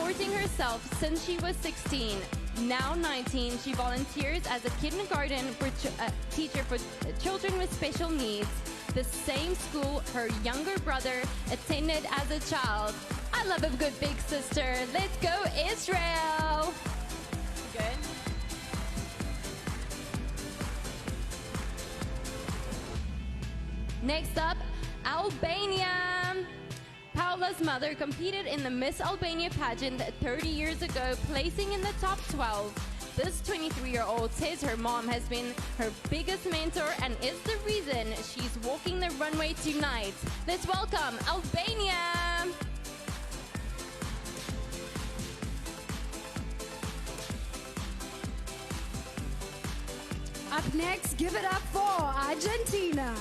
supporting herself since she was 16. Now 19, she volunteers as a kindergarten teacher for children with special needs, the same school her younger brother attended as a child. I love a good big sister. Let's go, Israel. Good. Next up, Albania. Paula's mother competed in the Miss Albania pageant 30 years ago, placing in the top 12. This 23-year-old says her mom has been her biggest mentor and is the reason she's walking the runway tonight. Let's welcome Albania! Up next, give it up for Argentina.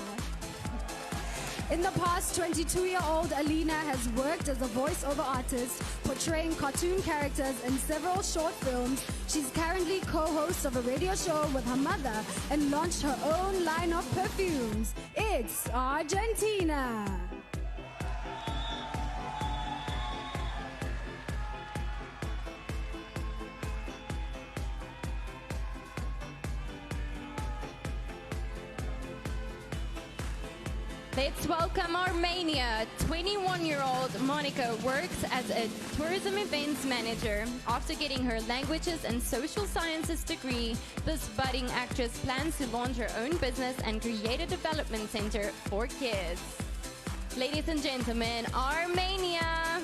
In the past, 22-year-old Alina has worked as a voiceover artist, portraying cartoon characters in several short films. She's currently co-host of a radio show with her mother and launched her own line of perfumes. It's Argentina. Let's welcome Armenia. 21-year-old Monica works as a tourism events manager. After getting her languages and social sciences degree, this budding actress plans to launch her own business and create a development center for kids. Ladies and gentlemen, Armenia.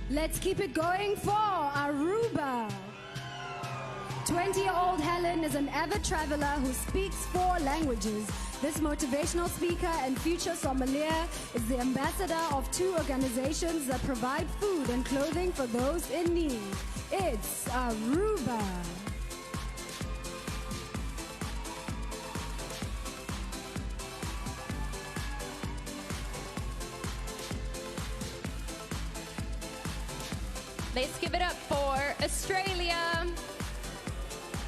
Let's keep it going for Aruba. 20-year-old Helen is an avid traveler who speaks 4 languages. This motivational speaker and future sommelier is the ambassador of 2 organizations that provide food and clothing for those in need. It's Aruba. Let's give it up for Australia.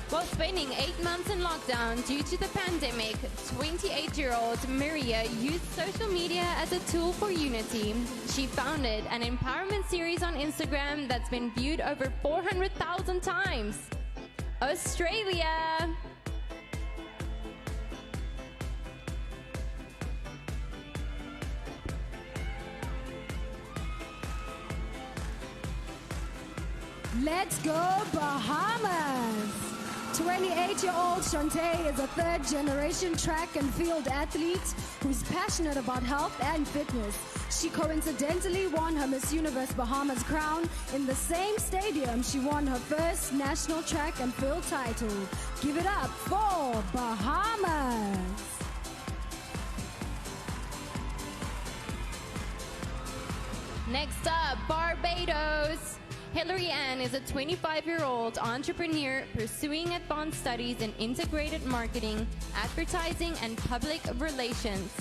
While spending 8 months in lockdown due to the pandemic, 28-year-old Maria used social media as a tool for unity. She founded an empowerment series on Instagram that's been viewed over 400,000 times. Australia! Let's go Bahamas! 28-year-old Shantae is a 3rd-generation track and field athlete who's passionate about health and fitness. She coincidentally won her Miss Universe Bahamas crown in the same stadium she won her first national track and field title. Give it up for Bahamas! Next up, Barbados. Hillary Ann is a 25-year-old entrepreneur pursuing advanced studies in integrated marketing, advertising, and public relations.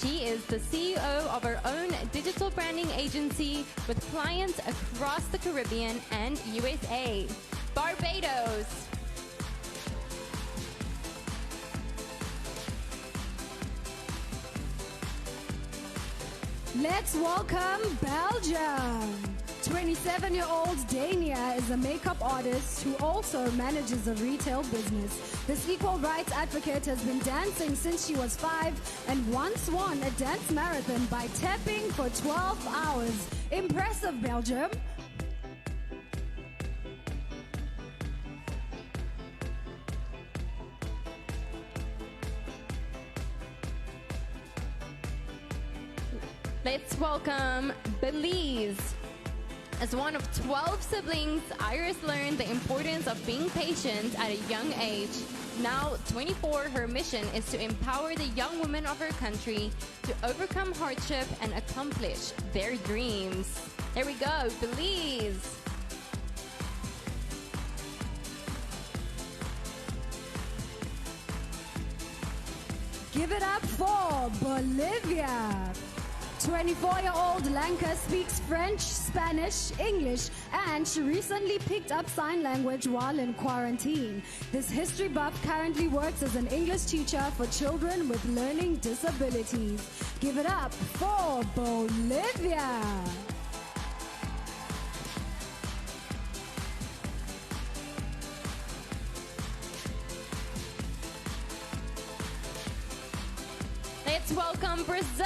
She is the CEO of her own digital branding agency with clients across the Caribbean and USA. Barbados. Let's welcome Belgium. 27-year-old Dania is a makeup artist who also manages a retail business. This equal rights advocate has been dancing since she was 5 and once won a dance marathon by tapping for 12 hours. Impressive, Belgium! Let's welcome Belize. As one of 12 siblings, Iris learned the importance of being patient at a young age. Now 24, her mission is to empower the young women of her country to overcome hardship and accomplish their dreams. There we go, Belize. Give it up for Bolivia. 24-year-old Lanka speaks French, Spanish, English, and she recently picked up sign language while in quarantine. This history buff currently works as an English teacher for children with learning disabilities. Give it up for Bolivia. Let's welcome Brazil.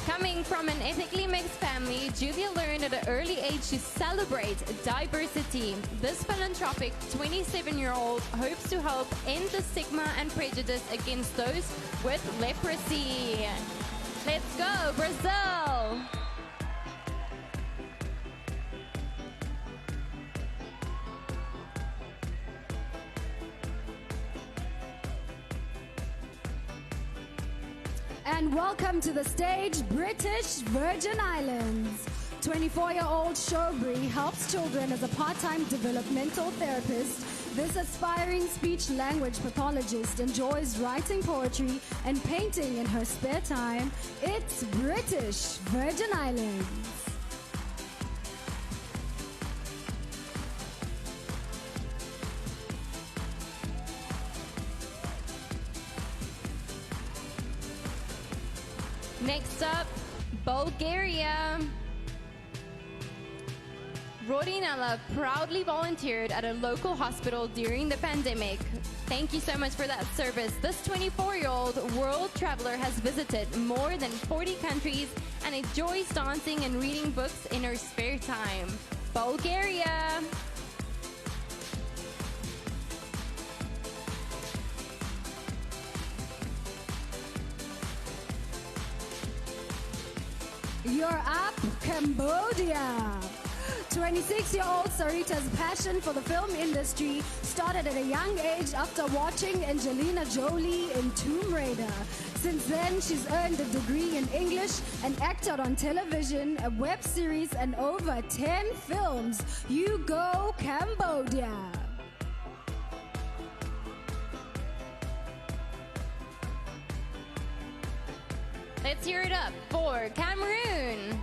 Coming from an ethnically mixed family, Julia learned at an early age to celebrate diversity. This philanthropic 27-year-old hopes to help end the stigma and prejudice against those with leprosy. Let's go, Brazil! And welcome to the stage, British Virgin Islands. 24-year-old Shobri helps children as a part-time developmental therapist. This aspiring speech language pathologist enjoys writing poetry and painting in her spare time. It's British Virgin Islands. Next up, Bulgaria. Rodinella proudly volunteered at a local hospital during the pandemic. Thank you so much for that service. This 24-year-old world traveler has visited more than 40 countries and enjoys dancing and reading books in her spare time. Bulgaria. You're up, Cambodia. 26-year-old Sarita's passion for the film industry started at a young age after watching Angelina Jolie in Tomb Raider. Since then, she's earned a degree in English and acted on television, a web series, and over 10 films. You go, Cambodia. Let's hear it up for Cameroon.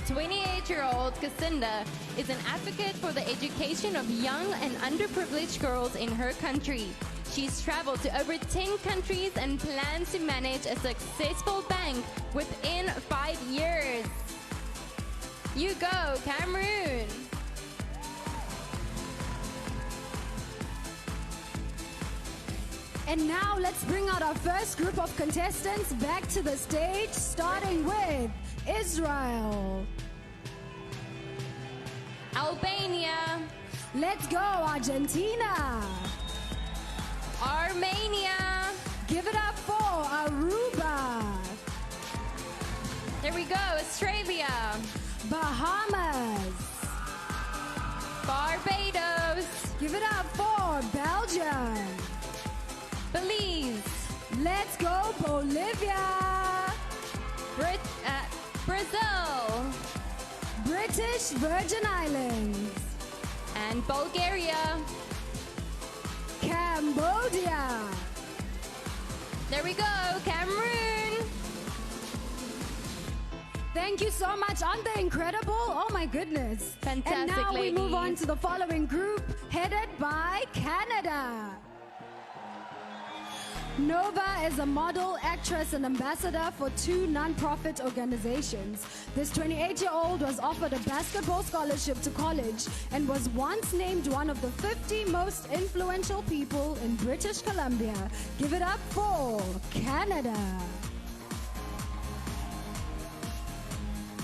28-year-old Casinda is an advocate for the education of young and underprivileged girls in her country. She's traveled to over 10 countries and plans to manage a successful bank within 5 years. You go, Cameroon! And now let's bring out our first group of contestants back to the stage, starting with Israel. Albania. Let's go, Argentina. Armenia. Give it up for Aruba. There we go, Australia. Bahamas. Barbados. Give it up for Belgium. Belize. Let's go, Bolivia. Brazil. British Virgin Islands. And Bulgaria. Cambodia. There we go, Cameroon. Thank you so much. Aren't they incredible? Oh my goodness. Fantastic, And now ladies. we move on to the following group, headed by Canada. Nova is a model, actress, and ambassador for 2 non-profit organizations. This 28-year-old was offered a basketball scholarship to college and was once named one of the 50 most influential people in British Columbia. Give it up for Canada.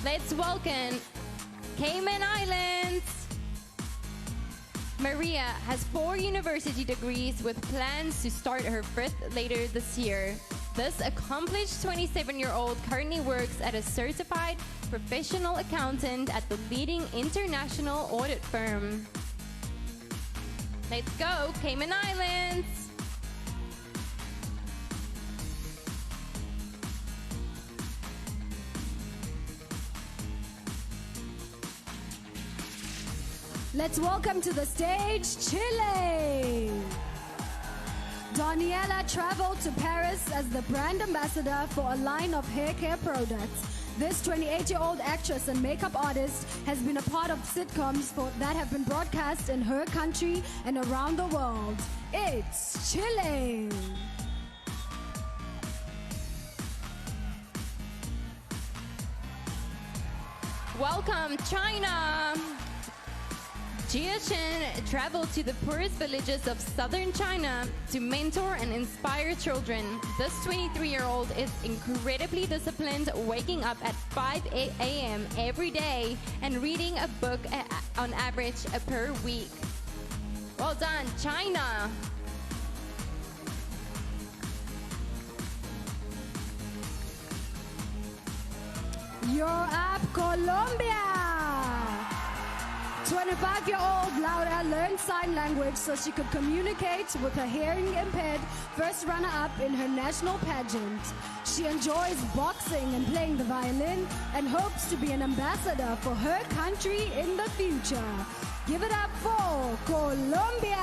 Let's welcome Cayman Islands. Maria has 4 university degrees with plans to start her 5th later this year. This accomplished 27-year-old currently works as a certified professional accountant at the leading international audit firm. Let's go, Cayman Islands! Let's welcome to the stage, Chile. Daniela traveled to Paris as the brand ambassador for a line of hair care products. This 28-year-old actress and makeup artist has been a part of sitcoms that have been broadcast in her country and around the world. It's Chile. Welcome, China! Jia Chen traveled to the poorest villages of southern China to mentor and inspire children. This 23-year-old is incredibly disciplined, waking up at 5 a.m. every day and reading a book on average per week. Well done, China! You're up, Colombia! 25-year-old Laura learned sign language so she could communicate with her hearing-impaired first runner-up in her national pageant. She enjoys boxing and playing the violin and hopes to be an ambassador for her country in the future. Give it up for Colombia!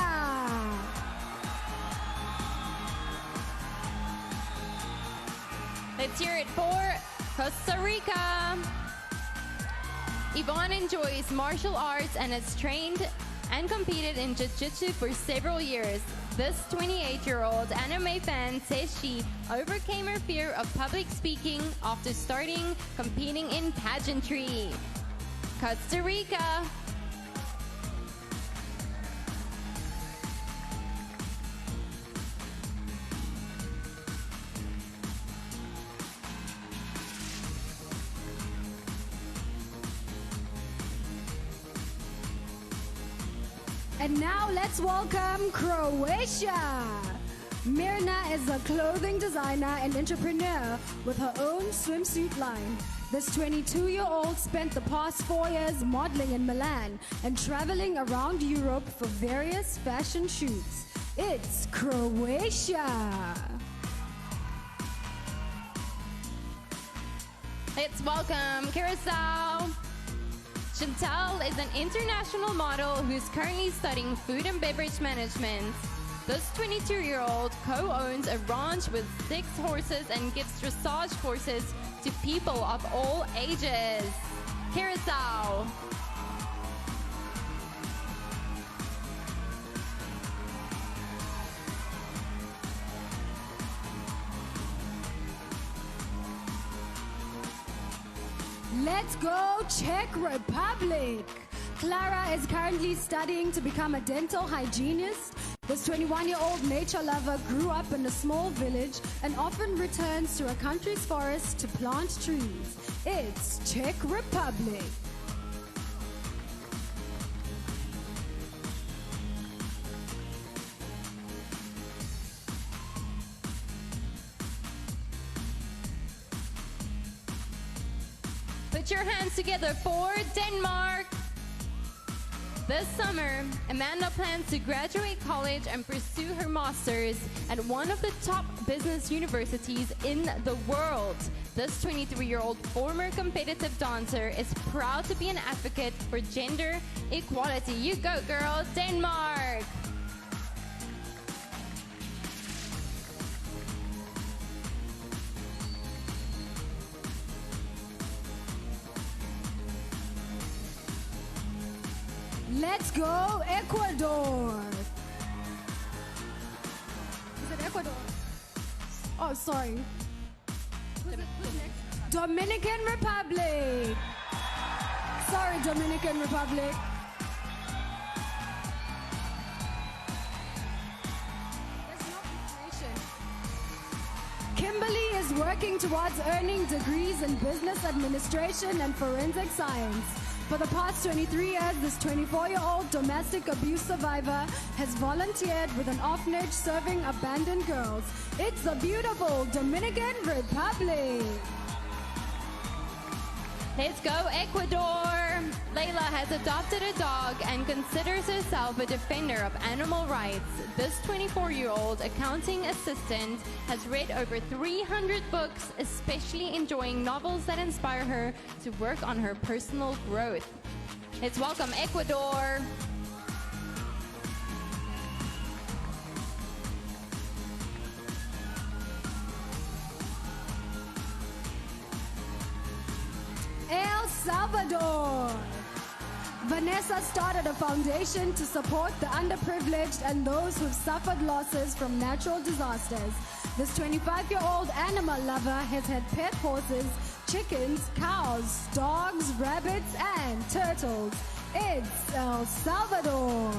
Let's hear it for Costa Rica. Yvonne enjoys martial arts and has trained and competed in jiu-jitsu for several years. This 28-year-old anime fan says she overcame her fear of public speaking after starting competing in pageantry. Costa Rica. And now let's welcome Croatia. Mirna is a clothing designer and entrepreneur with her own swimsuit line. This 22-year-old spent the past 4 years modeling in Milan and traveling around Europe for various fashion shoots. It's Croatia. Let's welcome Curacao. Chantal is an international model who's currently studying food and beverage management. This 22-year-old co-owns a ranch with 6 horses and gives dressage courses to people of all ages. Curacao. Let's go Czech Republic. Clara is currently studying to become a dental hygienist. This 21-year-old nature lover grew up in a small village and often returns to a country's forest to plant trees. It's Czech Republic. Put your hands together for Denmark. This summer, Amanda plans to graduate college and pursue her master's at one of the top business universities in the world. This 23-year-old former competitive dancer is proud to be an advocate for gender equality. You go, girl, Denmark! Let's go Ecuador. Is it Ecuador? Oh, sorry. Who's next? Dominican Republic. Sorry, Dominican Republic. There's no information. Kimberly is working towards earning degrees in business administration and forensic science. For the past 23 years, this 24-year-old domestic abuse survivor has volunteered with an orphanage serving abandoned girls. It's the beautiful Dominican Republic. Let's go, Ecuador! Layla has adopted a dog and considers herself a defender of animal rights. This 24-year-old accounting assistant has read over 300 books, especially enjoying novels that inspire her to work on her personal growth. Let's welcome Ecuador! Salvador. Vanessa started a foundation to support the underprivileged and those who've suffered losses from natural disasters. This 25-year-old animal lover has had pet horses, chickens, cows, dogs, rabbits, and turtles. It's El Salvador.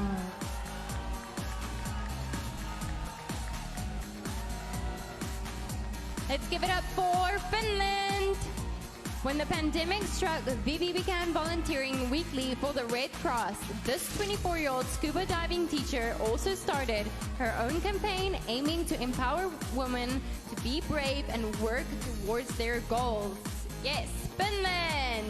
Let's give it up for Finland. When the pandemic struck, Vivi began volunteering weekly for the Red Cross. This 24-year-old scuba diving teacher also started her own campaign aiming to empower women to be brave and work towards their goals. Yes, Finland!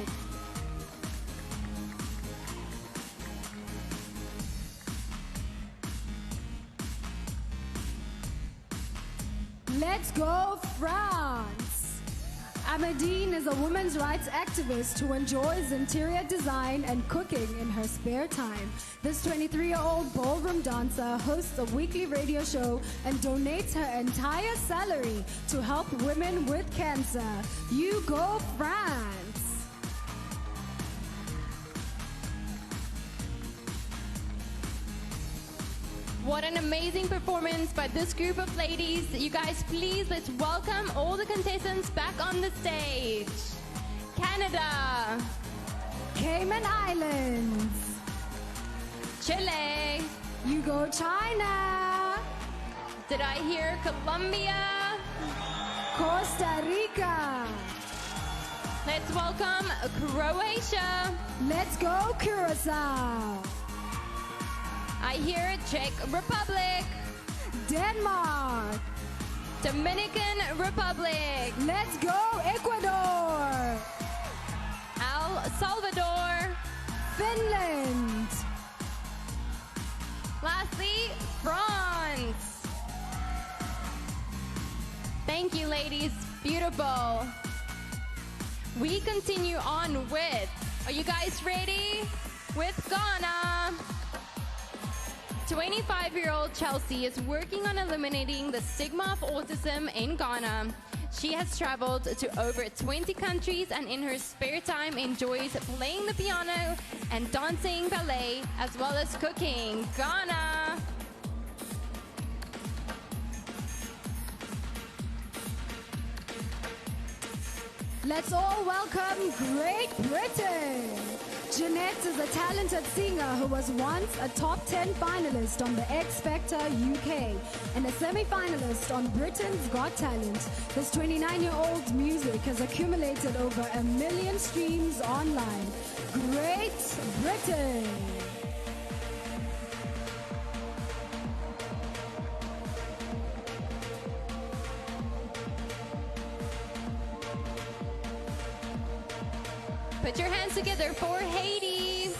Let's go, France! Amadine is a women's rights activist who enjoys interior design and cooking in her spare time. This 23-year-old ballroom dancer hosts a weekly radio show and donates her entire salary to help women with cancer. You go, France! What an amazing performance by this group of ladies. You guys, please, let's welcome all the contestants back on the stage. Canada. Cayman Islands. Chile. You go, China. Did I hear Colombia? Costa Rica. Let's welcome Croatia. Let's go, Curacao. I hear Czech Republic. Denmark. Dominican Republic. Let's go, Ecuador. El Salvador. Finland. Lastly, France. Thank you, ladies. Beautiful. We continue on with, are you guys ready? With Ghana. 25-year-old Chelsea is working on eliminating the stigma of autism in Ghana. She has traveled to over 20 countries and in her spare time enjoys playing the piano and dancing ballet as well as cooking. Ghana! Let's all welcome Great Britain. Jeanette is a talented singer who was once a top 10 finalist on the X Factor UK and a semi-finalist on Britain's Got Talent. This 29-year-old's music has accumulated over 1 million streams online. Great Britain! Put your hands together for Haiti.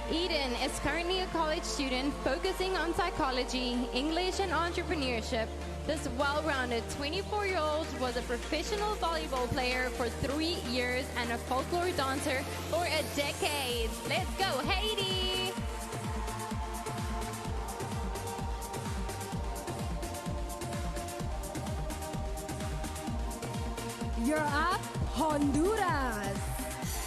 Eden is currently a college student focusing on psychology, English, and entrepreneurship. This well-rounded 24-year-old was a professional volleyball player for 3 years and a folklore dancer for a decade. Let's go, Haiti! You're up, Honduras.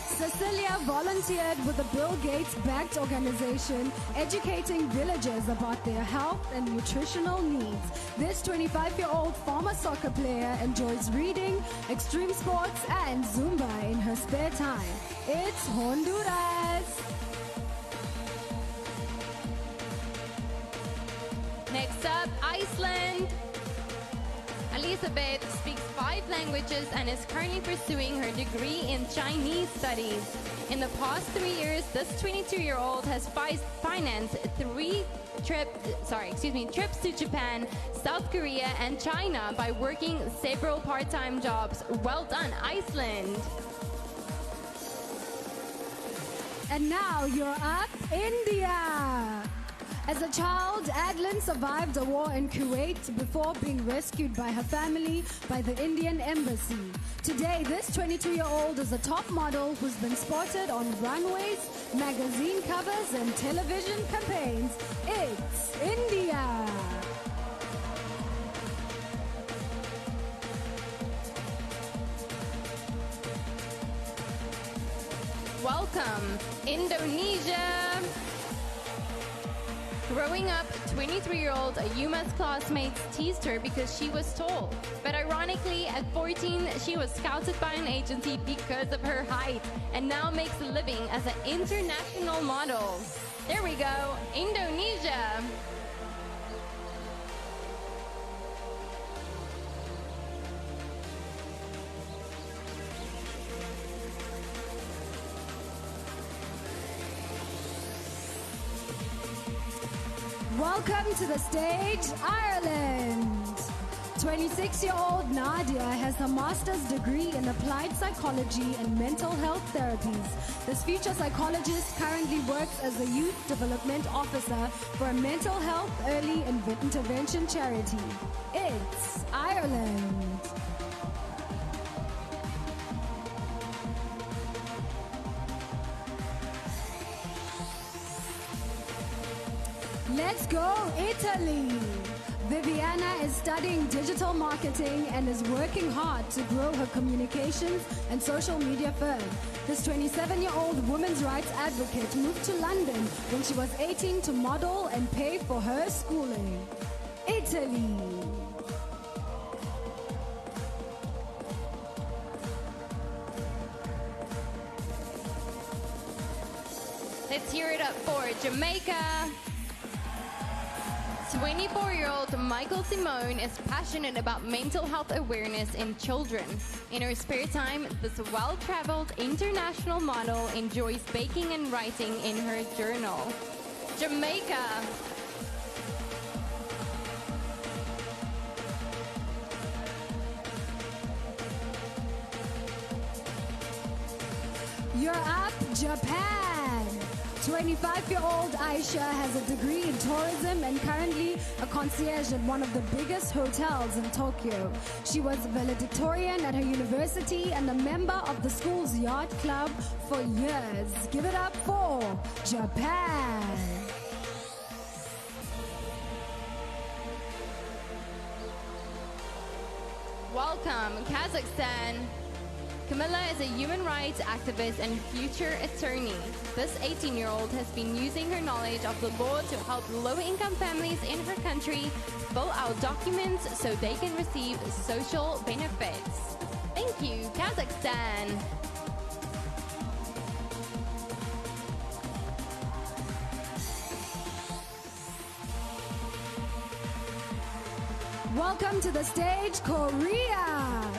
Cecilia volunteered with the Bill Gates-backed organization, educating villagers about their health and nutritional needs. This 25-year-old former soccer player enjoys reading, extreme sports, and Zumba in her spare time. It's Honduras. Next up, Iceland. Elizabeth speaks 5 languages and is currently pursuing her degree in Chinese studies. In the past 3 years, this 22-year-old has financed 3 trips to Japan, South Korea, and China by working several part-time jobs. Well done, Iceland! And now you're up, India. As a child, Adlin survived a war in Kuwait before being rescued by her family by the Indian embassy. Today, this 22-year-old is a top model who's been spotted on runways, magazine covers, and television campaigns. It's India. welcome Indonesia. Growing up, 23-year-old Yuma's classmates teased her because she was tall. But ironically, at 14, she was scouted by an agency because of her height and now makes a living as an international model. There we go, Indonesia. Welcome to the stage, Ireland. 26-year-old Nadia has a master's degree in applied psychology and mental health therapies. This future psychologist currently works as a youth development officer for a mental health early intervention charity. It's Ireland. Let's go, Italy! Viviana is studying digital marketing and is working hard to grow her communications and social media firm. This 27-year-old women's rights advocate moved to London when she was 18 to model and pay for her schooling. Italy! Let's hear it up for Jamaica. 24-year-old Michael Simone is passionate about mental health awareness in children. In her spare time, this well-traveled international model enjoys baking and writing in her journal. Jamaica. You're up, Japan! 25-year-old Aisha has a degree in tourism and currently a concierge at one of the biggest hotels in Tokyo. She was valedictorian at her university and a member of the school's yacht club for years. Give it up for Japan! Welcome, Kazakhstan. Camilla is a human rights activist and future attorney. This 18-year-old has been using her knowledge of the law to help low-income families in her country fill out documents so they can receive social benefits. Thank you, Kazakhstan. Welcome to the stage, Korea!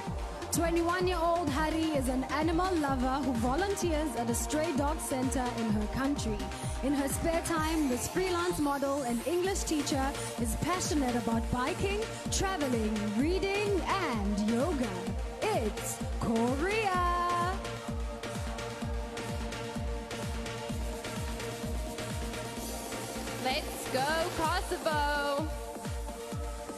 21-year-old Hari is an animal lover who volunteers at a stray dog center in her country. In her spare time, this freelance model and English teacher is passionate about biking, traveling, reading, and yoga. It's Korea! Let's go, Kosovo!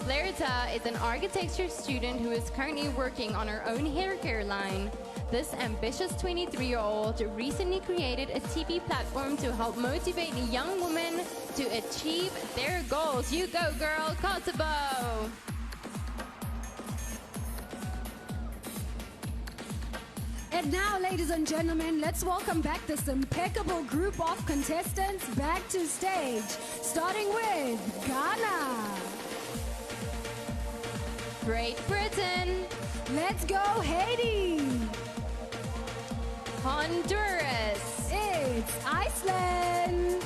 Clarita is an architecture student who is currently working on her own hair care line. This ambitious 23-year-old recently created a TV platform to help motivate young women to achieve their goals. You go, girl, Kosovo! And now, ladies and gentlemen, let's welcome back this impeccable group of contestants back to stage, starting with Ghana. Great Britain. Let's go, Haiti. Honduras. It's Iceland.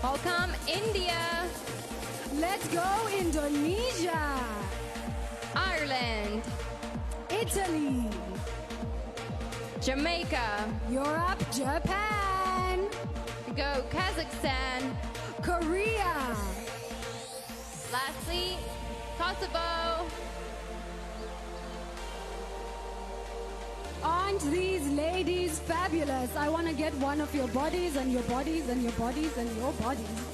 Welcome, India. Let's go, Indonesia. Ireland. Italy. Jamaica. Europe, Japan. Go, Kazakhstan. Korea. Lastly, Kosovo. Aren't these ladies fabulous? I want to get one of your bodies and your bodies and your bodies and your bodies.